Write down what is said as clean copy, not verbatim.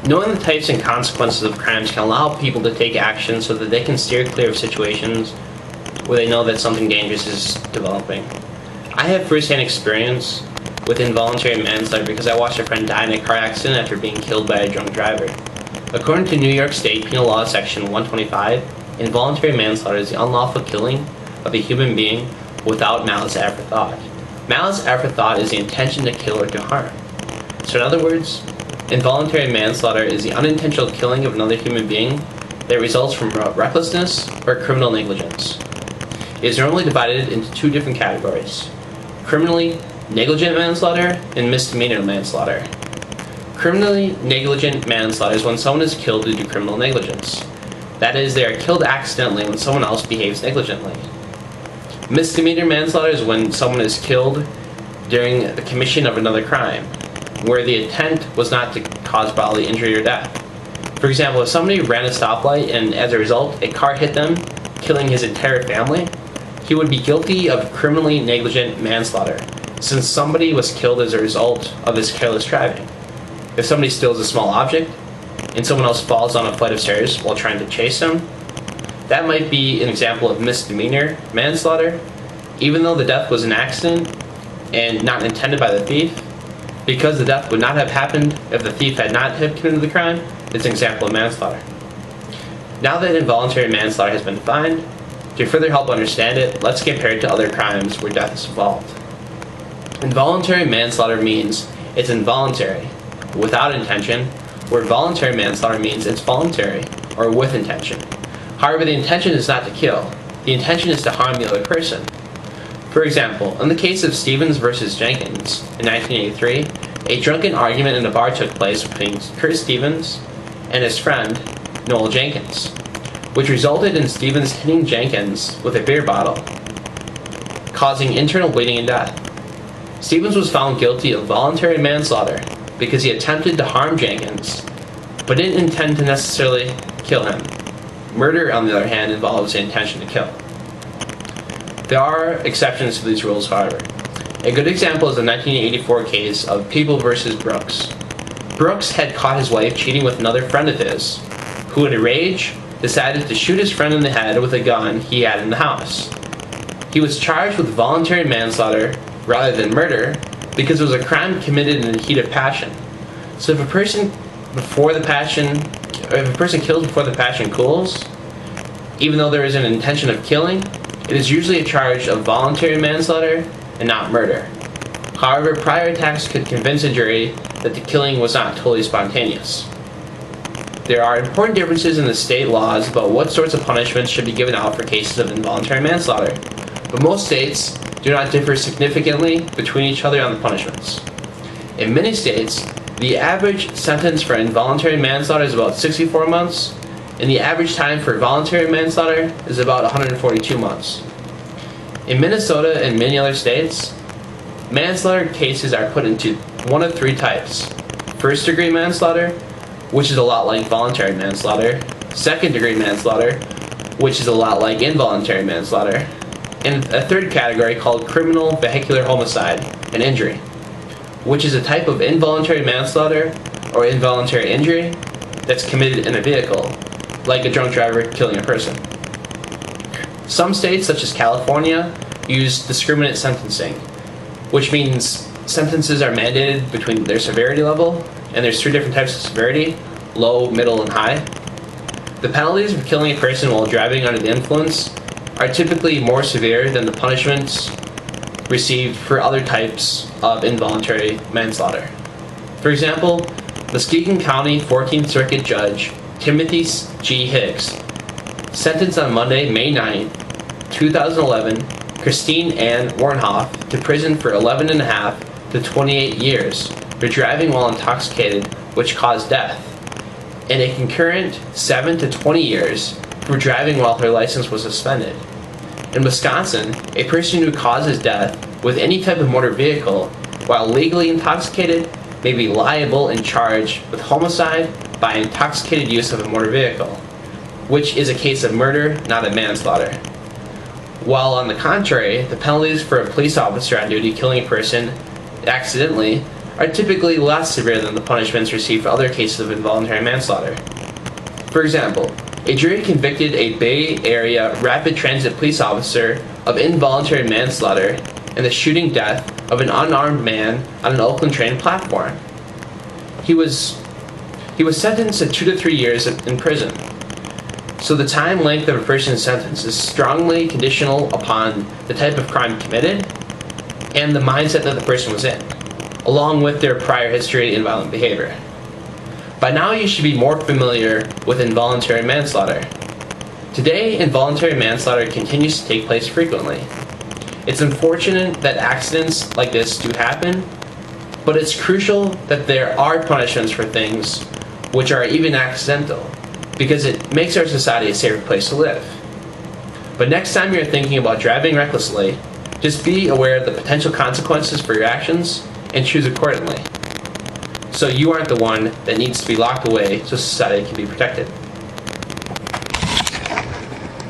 Knowing the types and consequences of crimes can allow people to take action so that they can steer clear of situations where they know that something dangerous is developing. I have first-hand experience with involuntary manslaughter because I watched a friend die in a car accident after being killed by a drunk driver. According to New York State Penal Law Section 125, involuntary manslaughter is the unlawful killing of a human being without malice aforethought. Malice aforethought is the intention to kill or to harm. So in other words, involuntary manslaughter is the unintentional killing of another human being that results from recklessness or criminal negligence. It is normally divided into two different categories: criminally negligent manslaughter and misdemeanor manslaughter. Criminally negligent manslaughter is when someone is killed due to criminal negligence. That is, they are killed accidentally when someone else behaves negligently. Misdemeanor manslaughter is when someone is killed during the commission of another crime, where the intent was not to cause bodily injury or death. For example, if somebody ran a stoplight and as a result a car hit them, killing his entire family, he would be guilty of criminally negligent manslaughter, since somebody was killed as a result of his careless driving. If somebody steals a small object and someone else falls down a flight of stairs while trying to chase them, that might be an example of misdemeanor manslaughter, even though the death was an accident and not intended by the thief. Because the death would not have happened if the thief had not committed the crime, it's an example of manslaughter. Now that involuntary manslaughter has been defined, to further help understand it, let's compare it to other crimes where death is involved. Involuntary manslaughter means it's involuntary, without intention, where voluntary manslaughter means it's voluntary, or with intention. However, the intention is not to kill. The intention is to harm the other person. For example, in the case of Stevens versus Jenkins in 1983, a drunken argument in a bar took place between Kurt Stevens and his friend, Noel Jenkins, which resulted in Stevens hitting Jenkins with a beer bottle, causing internal bleeding and death. Stevens was found guilty of voluntary manslaughter because he attempted to harm Jenkins, but didn't intend to necessarily kill him. Murder, on the other hand, involves the intention to kill. There are exceptions to these rules, however. A good example is the 1984 case of People versus Brooks. Brooks had caught his wife cheating with another friend of his, who in a rage decided to shoot his friend in the head with a gun he had in the house. He was charged with voluntary manslaughter rather than murder because it was a crime committed in the heat of passion. So if a person kills before the passion cools, even though there is an intention of killing, it is usually a charge of voluntary manslaughter and not murder. However, prior attacks could convince a jury that the killing was not totally spontaneous. There are important differences in the state laws about what sorts of punishments should be given out for cases of involuntary manslaughter, but most states do not differ significantly between each other on the punishments. In many states, the average sentence for involuntary manslaughter is about 64 months, and the average time for voluntary manslaughter is about 142 months. In Minnesota and many other states, manslaughter cases are put into one of three types: first-degree manslaughter, which is a lot like voluntary manslaughter; second-degree manslaughter, which is a lot like involuntary manslaughter; and a third category called criminal vehicular homicide and injury, which is a type of involuntary manslaughter or involuntary injury that's committed in a vehicle, like a drunk driver killing a person. Some states, such as California, use discriminate sentencing, which means sentences are mandated between their severity level, and there's three different types of severity: low, middle, and high. The penalties for killing a person while driving under the influence are typically more severe than the punishments received for other types of involuntary manslaughter. For example, Muskegon County 14th Circuit Judge Timothy G. Hicks sentenced on Monday, May 9, 2011, Christine Ann Warnhoff to prison for 11.5 to 28 years for driving while intoxicated, which caused death, and a concurrent 7 to 20 years for driving while her license was suspended. In Wisconsin, a person who causes death with any type of motor vehicle while legally intoxicated may be liable and charged with homicide by intoxicated use of a motor vehicle, which is a case of murder, not a manslaughter. While on the contrary, the penalties for a police officer on duty killing a person accidentally are typically less severe than the punishments received for other cases of involuntary manslaughter. For example, a jury convicted a Bay Area rapid transit police officer of involuntary manslaughter and the shooting death of an unarmed man on an Oakland train platform. He was sentenced to 2 to 3 years in prison. So the time length of a person's sentence is strongly conditional upon the type of crime committed and the mindset that the person was in, along with their prior history in violent behavior. By now you should be more familiar with involuntary manslaughter. Today, involuntary manslaughter continues to take place frequently. It's unfortunate that accidents like this do happen, but it's crucial that there are punishments for things which are even accidental, because it makes our society a safer place to live. But next time you're thinking about driving recklessly, just be aware of the potential consequences for your actions and choose accordingly, so you aren't the one that needs to be locked away so society can be protected.